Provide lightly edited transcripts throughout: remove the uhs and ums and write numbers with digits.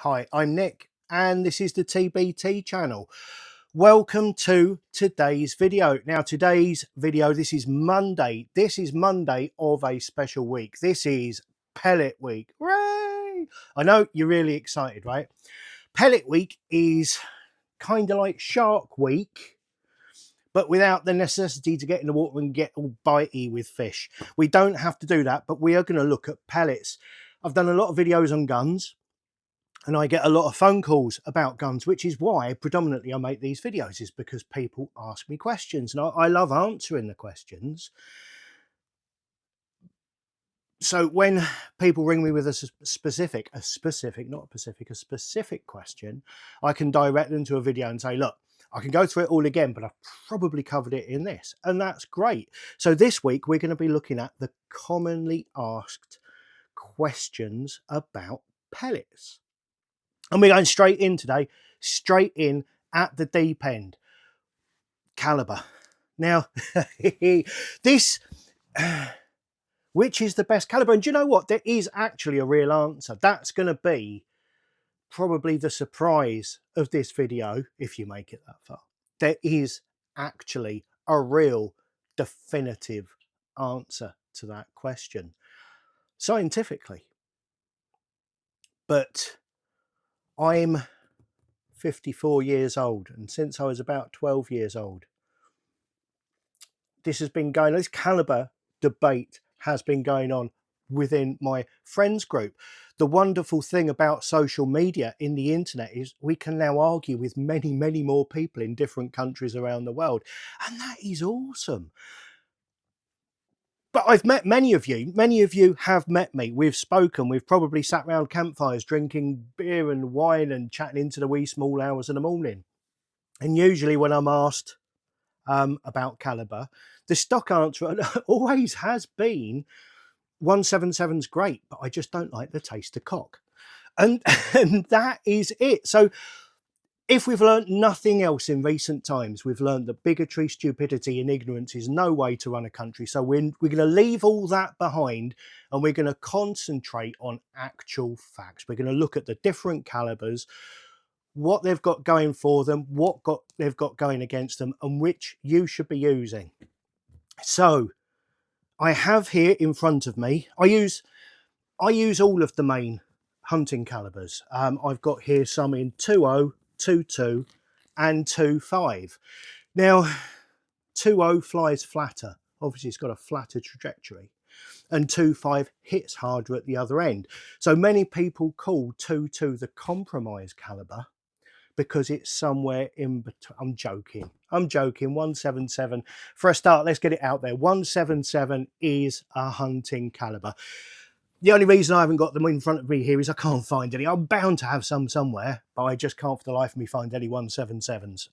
Hi, I'm Nick and this is the TbT channel. Welcome to today's video. Now today's video, this is Monday. This is Monday of a special week. This is pellet week. Hooray! I know you're really excited, right? Pellet week is kind of like shark week, but without the necessity to get in the water and get all bitey with fish. We don't have to do that, but we are going to look at pellets. I've done a lot of videos on guns, and I get a lot of phone calls about guns, which is why predominantly I make these videos, is because people ask me questions and I love answering the questions. So when people ring me with a specific question, I can direct them to a video and say, look, I can go through it all again, but I've probably covered it in this, and that's great. So this week we're going to be looking at the commonly asked questions about pellets. And we're going straight in today, straight in at the deep end. Caliber. Now, this, which is the best caliber? And do you know what? There is actually a real answer. That's going to be probably the surprise of this video, if you make it that far. There is actually a real definitive answer to that question, scientifically. But I'm 54 years old, and since I was about 12 years old, this has been going on. This caliber debate has been going on within my friends group. The wonderful thing about social media in the internet is we can now argue with many more people in different countries around the world, and that is awesome. But I've met many of you have met me, we've spoken, we've probably sat around campfires drinking beer and wine and chatting into the wee small hours of the morning. And usually when I'm asked about caliber, the stock answer always has been 177's great, but I just don't like the taste of cock. And that is it. So if we've learned nothing else in recent times, we've learned that bigotry, stupidity and ignorance is no way to run a country. So we're going to leave all that behind and we're going to concentrate on actual facts. We're going to look at the different calibers, what they've got going for them, they've got going against them, and which you should be using. So I have here in front of me, I use all of the main hunting calibers. I've got here some in 2.0, 2.2 and 2.5. Now 2.0 flies flatter, obviously it's got a flatter trajectory, and 2.5 hits harder at the other end. So many people call 2.2 the compromise caliber because it's somewhere in between. I'm joking. 177. For a start, let's get it out there. 177 is a hunting caliber. The only reason I haven't got them in front of me here is I can't find any. I'm bound to have some somewhere, but I just can't for the life of me find any 177s.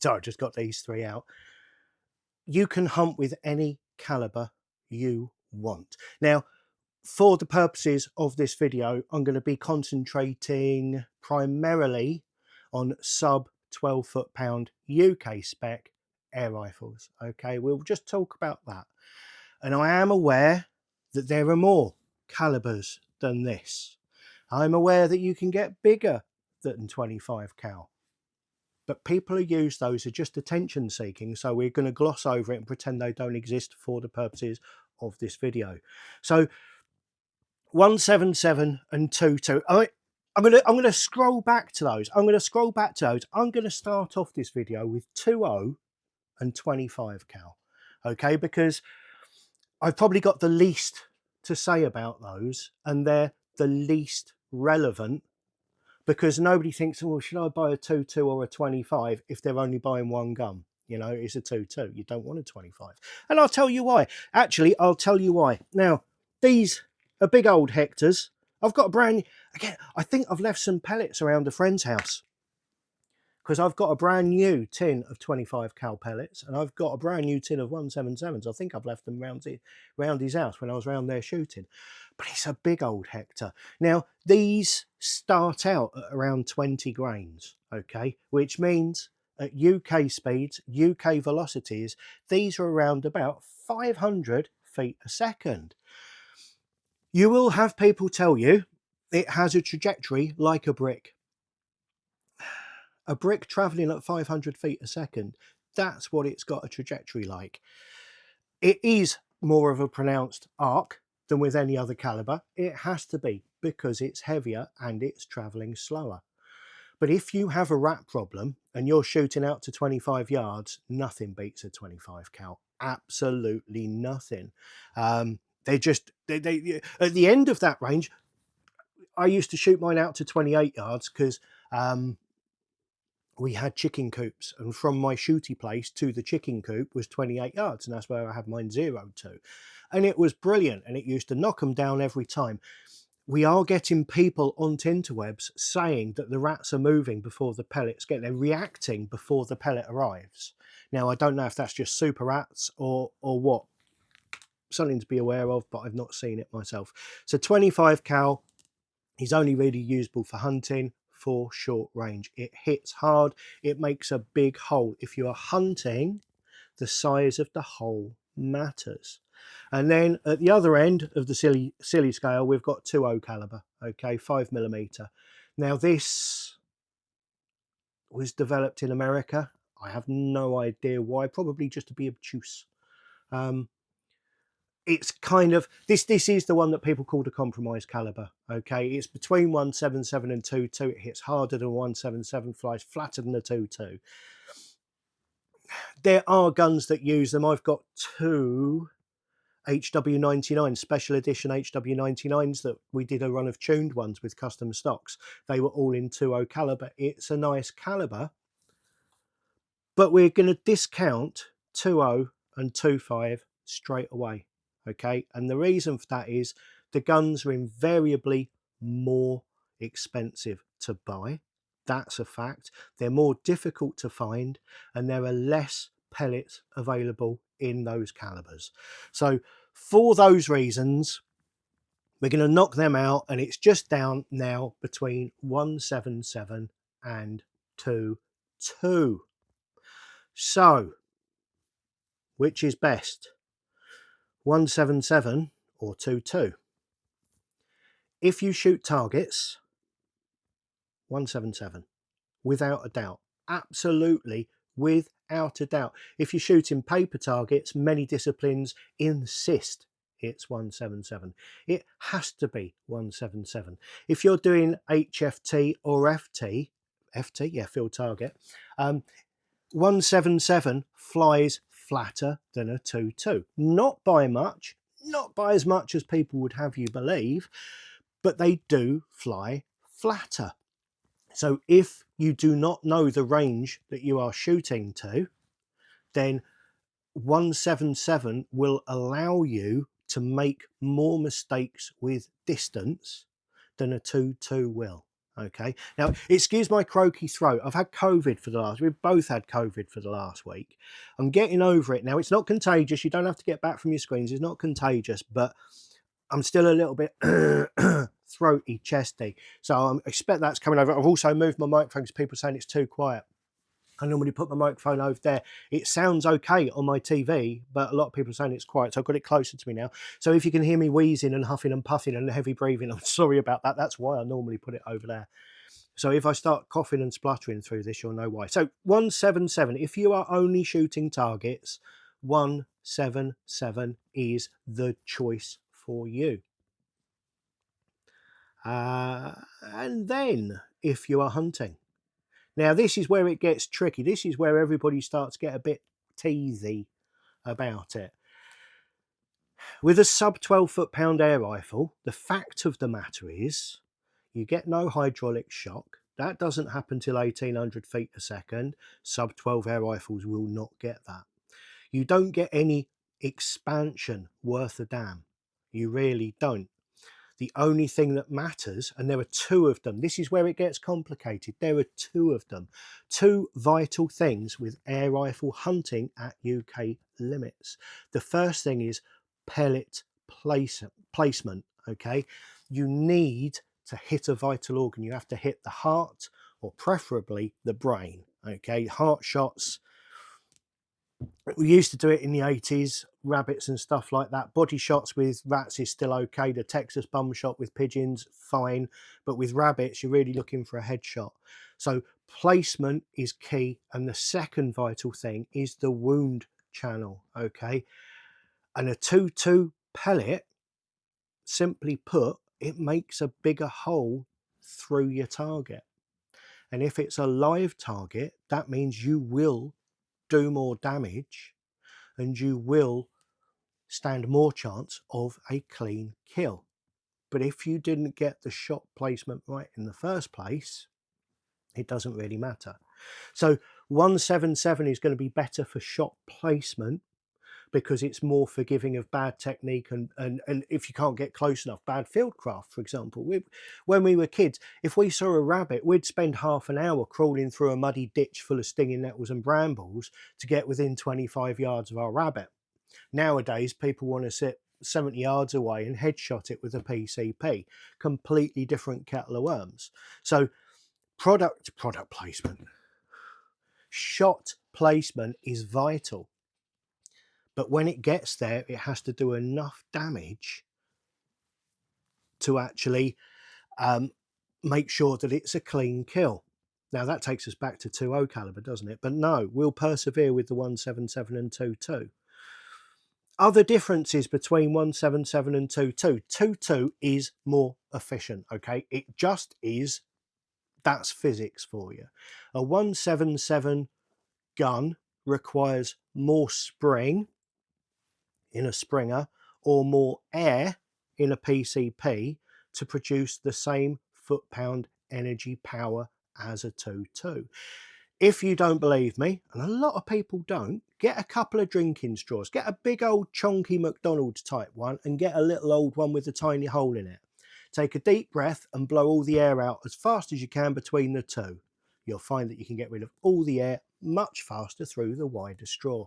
So I just got these three out. You can hunt with any caliber you want. Now, for the purposes of this video, I'm going to be concentrating primarily on sub 12 foot-pound UK spec air rifles. Okay, we'll just talk about that. And I am aware that there are more calibers than this. I'm aware that you can get bigger than 25 cal. But people who use those are just attention seeking, so we're going to gloss over it and pretend they don't exist for the purposes of this video. So 177 and 2.2. I'm going to scroll back to those. I'm going to start off this video with 2.0 and 25 cal. Okay, because I've probably got the least to say about those, and they're the least relevant because nobody thinks, well, should I buy a 2.2 or a 25 if they're only buying one gun? You know, it's a 2.2. You don't want a 25. And I'll tell you why. Actually, I'll tell you why. Now, these are big old Hectors. I've got a brand, again, I think I've left some pellets around a friend's house because I've got a brand new tin of 25 cal pellets and I've got a brand new tin of 177s. I think I've left them round his house when I was round there shooting. But it's a big old Hector. Now, these start out at around 20 grains, okay? Which means at UK speeds, UK velocities, these are around about 500 feet a second. You will have people tell you, It has a trajectory like a brick. A brick traveling at 500 feet a second, that's what it's got a trajectory like. It is more of a pronounced arc than with any other caliber. It has to be, because it's heavier and it's traveling slower. But if you have a rat problem and you're shooting out to 25 yards, nothing beats a 25 cal. Absolutely nothing. They at the end of that range, I used to shoot mine out to 28 yards because we had chicken coops, and from my shooty place to the chicken coop was 28 yards, and that's where I had mine zeroed to. And it was brilliant, and it used to knock them down every time. We are getting people on interwebs saying that the rats are moving before the pellets get there, reacting before the pellet arrives. Now, I don't know if that's just super rats or what. Something to be aware of, but I've not seen it myself. So 25 cal is only really usable for hunting, for short range. It hits hard. It makes a big hole. If you are hunting, the size of the hole matters. And then at the other end of the silly scale, we've got 2.0 caliber, okay, 5mm. Now this was developed in America. I have no idea why, probably just to be obtuse. It's kind of, this is the one that people call the compromise caliber, okay. It's between 177 and 2.2. It hits harder than 177, flies flatter than the 2.2. There are guns that use them. I've got two HW99 special edition HW99s that we did a run of tuned ones with custom stocks. They were all in 2.0 caliber. It's a nice caliber, but we're going to discount 2.0 and 2.5 straight away, okay. And the reason for that is the guns are invariably more expensive to buy. That's a fact. They're more difficult to find, and there are less pellets available in those calibers. So for those reasons, we're going to knock them out, and it's just down now between 177 and 2.2. So which is best, 177 or 2.2? If you shoot targets, 177, without a doubt, absolutely without a doubt. If you're shooting paper targets, many disciplines insist it's 177. It has to be 177. If you're doing HFT or FT, yeah, field target, 177 flies flatter than a 2.2. Not by much, not by as much as people would have you believe, but they do fly flatter. So if you do not know the range that you are shooting to, then 177 will allow you to make more mistakes with distance than a 2.2 will. Okay, now excuse my croaky throat. I've had COVID for the last, we've both had COVID for the last week. I'm getting over it now. It's not contagious. You don't have to get back from your screens. It's not contagious, but I'm still a little bit throaty, chesty. So I expect that's coming over. I've also moved my microphone because people are saying it's too quiet. I normally put my microphone over there. It sounds okay on my TV, but a lot of people are saying it's quiet, so I've got it closer to me now. So if you can hear me wheezing and huffing and puffing and heavy breathing, I'm sorry about that. That's why I normally put it over there. So if I start coughing and spluttering through this, you'll know why. So 177, if you are only shooting targets, 177 is the choice for you. And then if you are hunting, now this is where it gets tricky. This is where everybody starts to get a bit teasy about it. With a sub 12 foot-pound air rifle, the fact of the matter is you get no hydraulic shock. That doesn't happen till 1800 feet a second. Sub 12 air rifles will not get that. You don't get any expansion worth a damn. You really don't. The only thing that matters, and there are two of them, this is where it gets complicated. There are two of them, two vital things with air rifle hunting at UK limits. The first thing is pellet placement, okay? You need to hit a vital organ. You have to hit the heart or preferably the brain, okay? Heart shots, We used to do it in the 80s, rabbits and stuff like that. Body shots with rats is still okay. The Texas bum shot with pigeons, fine. But with rabbits, you're really looking for a headshot. So placement is key. And the second vital thing is the wound channel, okay? And a 2-2 pellet, simply put, it makes a bigger hole through your target. And if it's a live target, that means you will do more damage and you will stand more chance of a clean kill. But if you didn't get the shot placement right in the first place, it doesn't really matter. So 177 is going to be better for shot placement because it's more forgiving of bad technique and if you can't get close enough, bad fieldcraft, for example. When we were kids, if we saw a rabbit, we'd spend half an hour crawling through a muddy ditch full of stinging nettles and brambles to get within 25 yards of our rabbit. Nowadays, people want to sit 70 yards away and headshot it with a PCP. Completely different kettle of worms. So product placement, shot placement is vital. But when it gets there, it has to do enough damage to actually make sure that it's a clean kill. Now that takes us back to 2.0 caliber, doesn't it? But no, we'll persevere with the 177 and 2.2. Other differences between 177 and 2.2. 2.2 is more efficient, okay? It just is. That's physics for you. A 177 gun requires more spring in a Springer or more air in a PCP to produce the same foot-pound energy power as a 2.2. If you don't believe me, and a lot of people don't, get a couple of drinking straws. Get a big old chonky McDonald's type one and get a little old one with a tiny hole in it. Take a deep breath and blow all the air out as fast as you can between the two. You'll find that you can get rid of all the air much faster through the wider straw.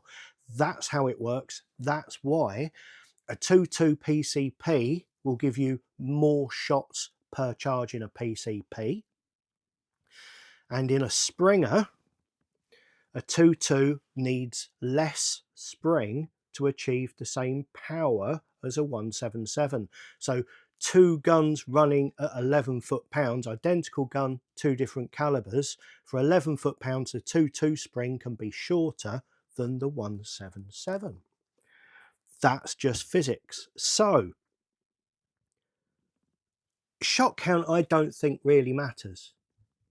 That's how it works. That's why a 2.2 PCP will give you more shots per charge in a PCP. And in a Springer, a 2.2 needs less spring to achieve the same power as a 177. So two guns running at 11 foot-pounds, identical gun, two different calibers. For 11 foot-pounds, the 2.2 spring can be shorter than the 177. That's just physics. So shot count, I don't think really matters.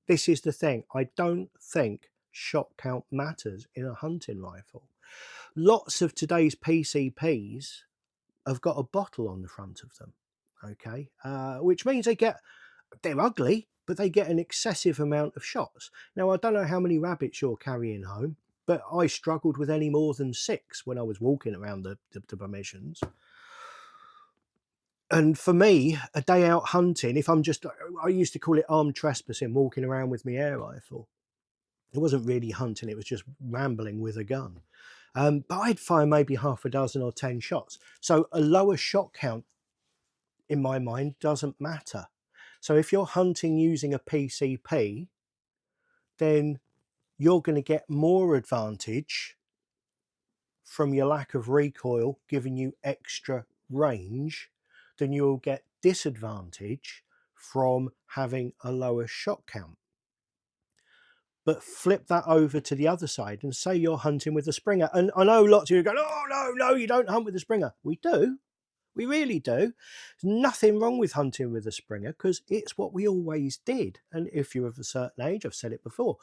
This is the thing. I don't think shot count matters in a hunting rifle. Lots of today's PCPs have got a bottle on the front of them, okay, which means they're ugly, but they get an excessive amount of shots. Now, I don't know how many rabbits you're carrying home, but I struggled with any more than 6 when I was walking around the permissions. And for me, a day out hunting, if I used to call it armed trespassing, walking around with my air rifle. It wasn't really hunting, it was just rambling with a gun. But I'd fire maybe half a dozen or 10 shots. So a lower shot count, in my mind, doesn't matter. So if you're hunting using a PCP, then you're going to get more advantage from your lack of recoil, giving you extra range, than you'll get disadvantage from having a lower shot count. But flip that over to the other side and say you're hunting with a Springer. And I know lots of you are going, oh, no, you don't hunt with a Springer. We do. We really do. There's nothing wrong with hunting with a Springer because it's what we always did. And if you're of a certain age, I've said it before,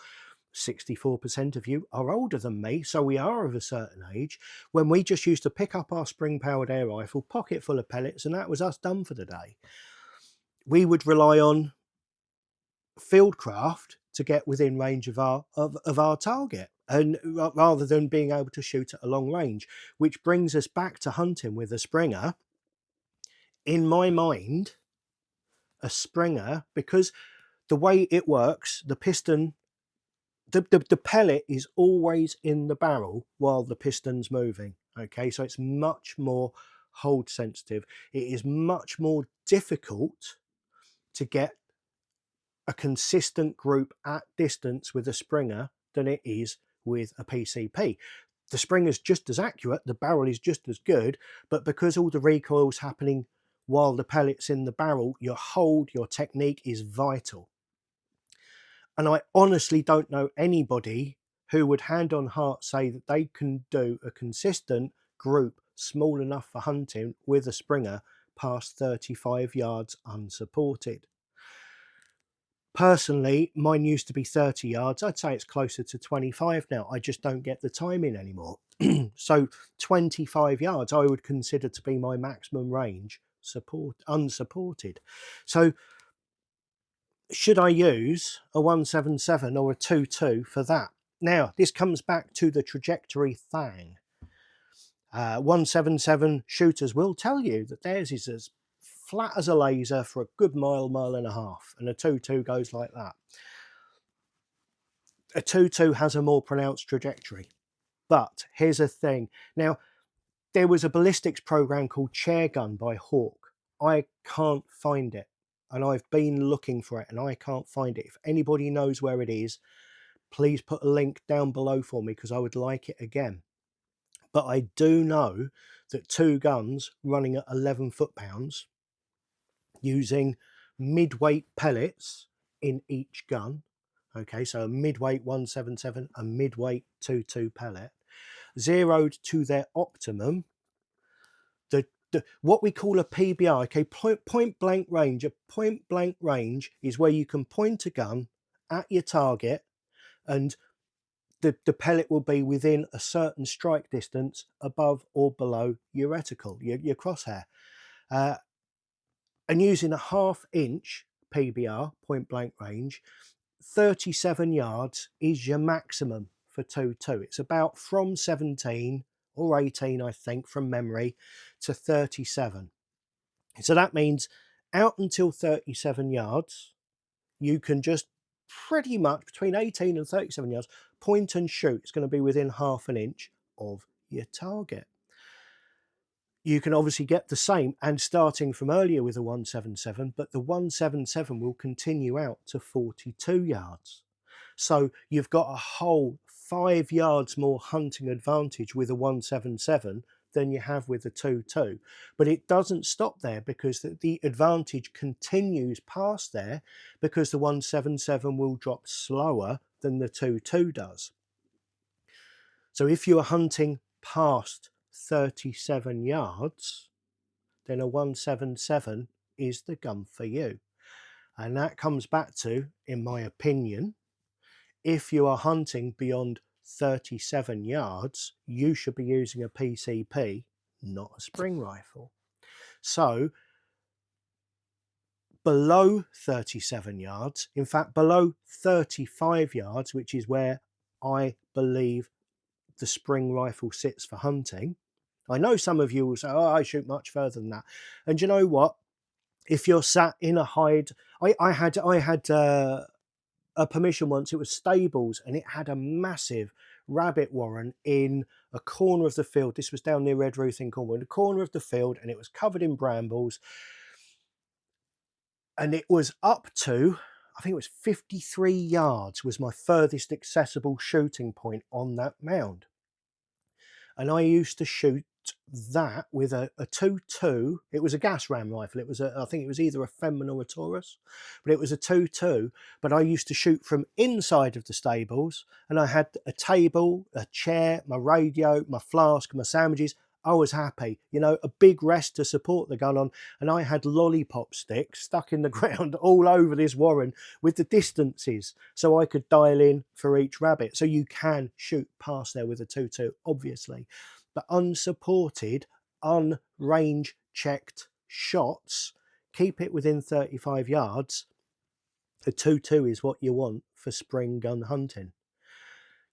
64% of you are older than me, so we are of a certain age, when we just used to pick up our spring-powered air rifle, pocket full of pellets, and that was us done for the day. We would rely on fieldcraft to get within range of our target, and rather than being able to shoot at a long range, which brings us back to hunting with a Springer. In my mind, a Springer, because the way it works, the piston, the pellet is always in the barrel while the piston's moving, okay? So it's much more hold sensitive. It is much more difficult to get a consistent group at distance with a Springer than it is with a PCP. The spring is just as accurate, the barrel is just as good, but because all the recoil's happening while the pellet's in the barrel, your hold, your technique is vital. And I honestly don't know anybody who would hand on heart say that they can do a consistent group small enough for hunting with a springer past 35 yards unsupported. Personally, mine used to be 30 yards. I'd say it's closer to 25 now. I just don't get the time in anymore. So 25 yards I would consider to be my maximum range unsupported. So should I use a 177 or a 22 for that? Now, this comes back to the trajectory thing. 177 shooters will tell you that theirs is as flat as a laser for a good mile, mile and a half, and a 22 goes like that. A 22 has a more pronounced trajectory. But here's a thing. Now, there was a ballistics program called Chair Gun by Hawk. I can't find it, and I've been looking for it and I can't find it. If anybody knows where it is, please put a link down below for me, because I would like it again. But I do know that 2 guns running at 11 foot-pounds using mid-weight pellets in each gun, okay, so a mid-weight 177, a mid-weight 22 pellet, zeroed to their optimum, what we call a PBR, okay, point blank range. A point blank range is where you can point a gun at your target and the pellet will be within a certain strike distance above or below your reticle, your crosshair. And using a 1/2 inch PBR, point blank range, 37 yards is your maximum for 22. It's about from 17 or 18, I think, from memory, to 37. So that means out until 37 yards, you can just pretty much between 18 and 37 yards point and shoot. It's going to be within 1/2 inch of your target. You can obviously get the same and starting from earlier with a 177, but the 177 will continue out to 42 yards. So you've got a whole 5 yards more hunting advantage with a 177 than you have with a 22. But it doesn't stop there, because the advantage continues past there, because the 177 will drop slower than the 22 does. So if you are hunting past 37 yards, then a 177 is the gun for you. And that comes back to, in my opinion, if you are hunting beyond 37 yards, you should be using a PCP, not a spring rifle. So below 37 yards, in fact below 35 yards, which is where I believe the spring rifle sits for hunting. I know some of you will say, oh, I shoot much further than that. And you know what? If you're sat in a hide, I had a permission once, it was stables, and it had a massive rabbit warren in a corner of the field. This was down near Red Ruth in Cornwall, in the corner of the field, and it was covered in brambles. And it was up to, I think it was 53 yards was my furthest accessible shooting point on that mound. And I used to shoot that with a 2.2. It was a gas ram rifle. It was I think it was either a Fenman or a Taurus, but it was a 2.2. But I used to shoot from inside of the stables, and I had a table, a chair, my radio, my flask, my sandwiches. I was happy, you know, a big rest to support the gun on, and I had lollipop sticks stuck in the ground all over this warren with the distances, so I could dial in for each rabbit. So you can shoot past there with a 2.2, obviously, but unsupported, unrange checked shots, keep it within 35 yards. A 2.2 is what you want for spring gun hunting.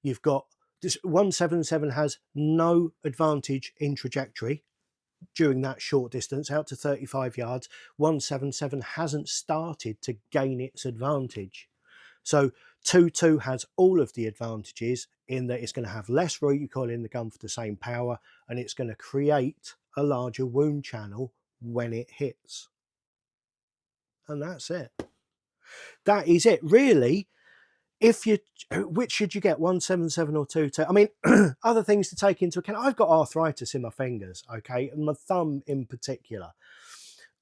You've got this 177 has no advantage in trajectory during that short distance out to 35 yards. 177 hasn't started to gain its advantage. So 2.2 has all of the advantages in that it's going to have less recoil in the gun for the same power, and it's going to create a larger wound channel when it hits. And that's it. That is it. Really, if you, which should you get, 177 or 22? I mean, other things to take into account. I've got arthritis in my fingers, okay, and my thumb in particular.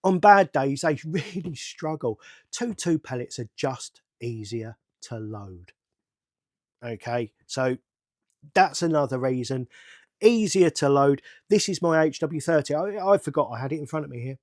On bad days, they really struggle. 22 pellets are just easier to load. Okay, so that's another reason. Easier to load. This is my HW30. I forgot I had it in front of me here.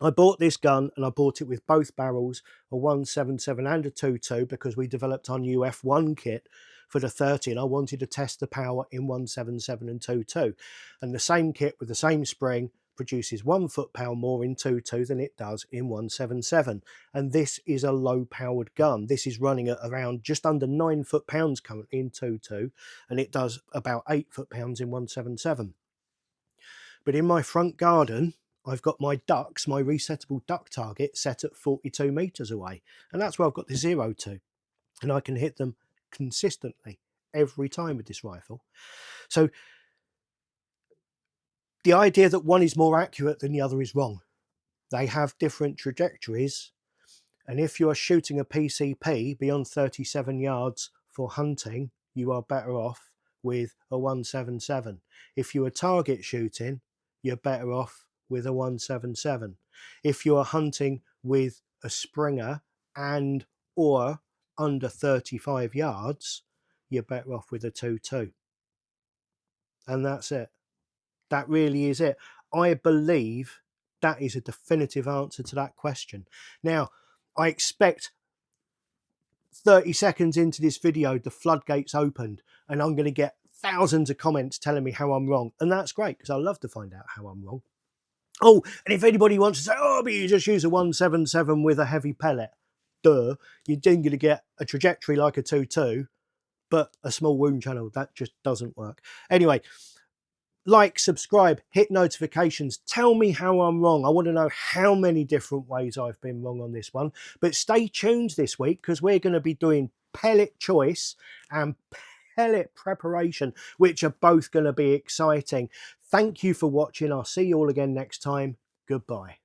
I bought this gun and I bought it with both barrels, a 177 and a 22, because we developed our new F1 kit for the 30 and I wanted to test the power in 177 and 22. And the same kit with the same spring produces 1 foot-pound more in 22 than it does in 177. And this is a low-powered gun. This is running at around just under 9 foot-pounds currently in 22, and it does about 8 foot-pounds in 177. But in my front garden, I've got my ducks, my resettable duck target, set at 42 meters away. And that's where I've got the 0 to. And I can hit them consistently every time with this rifle. So the idea that one is more accurate than the other is wrong. They have different trajectories. And if you're shooting a PCP beyond 37 yards for hunting, you are better off with a 177. If you are target shooting, you're better off with a 177. If you are hunting with a Springer and or under 35 yards, you're better off with a 22. And that's it. That really is it. I believe that is a definitive answer to that question. Now, I expect 30 seconds into this video, the floodgates opened and I'm going to get thousands of comments telling me how I'm wrong. And that's great because I love to find out how I'm wrong. Oh, and if anybody wants to say, oh, but you just use a 177 with a heavy pellet, duh, you're then going to get a trajectory like a 22, but a small wound channel. That just doesn't work. Anyway, like, subscribe, hit notifications, tell me how I'm wrong. I want to know how many different ways I've been wrong on this one. But stay tuned this week because we're going to be doing pellet choice and pellet preparation, which are both going to be exciting. Thank you for watching. I'll see you all again next time. Goodbye.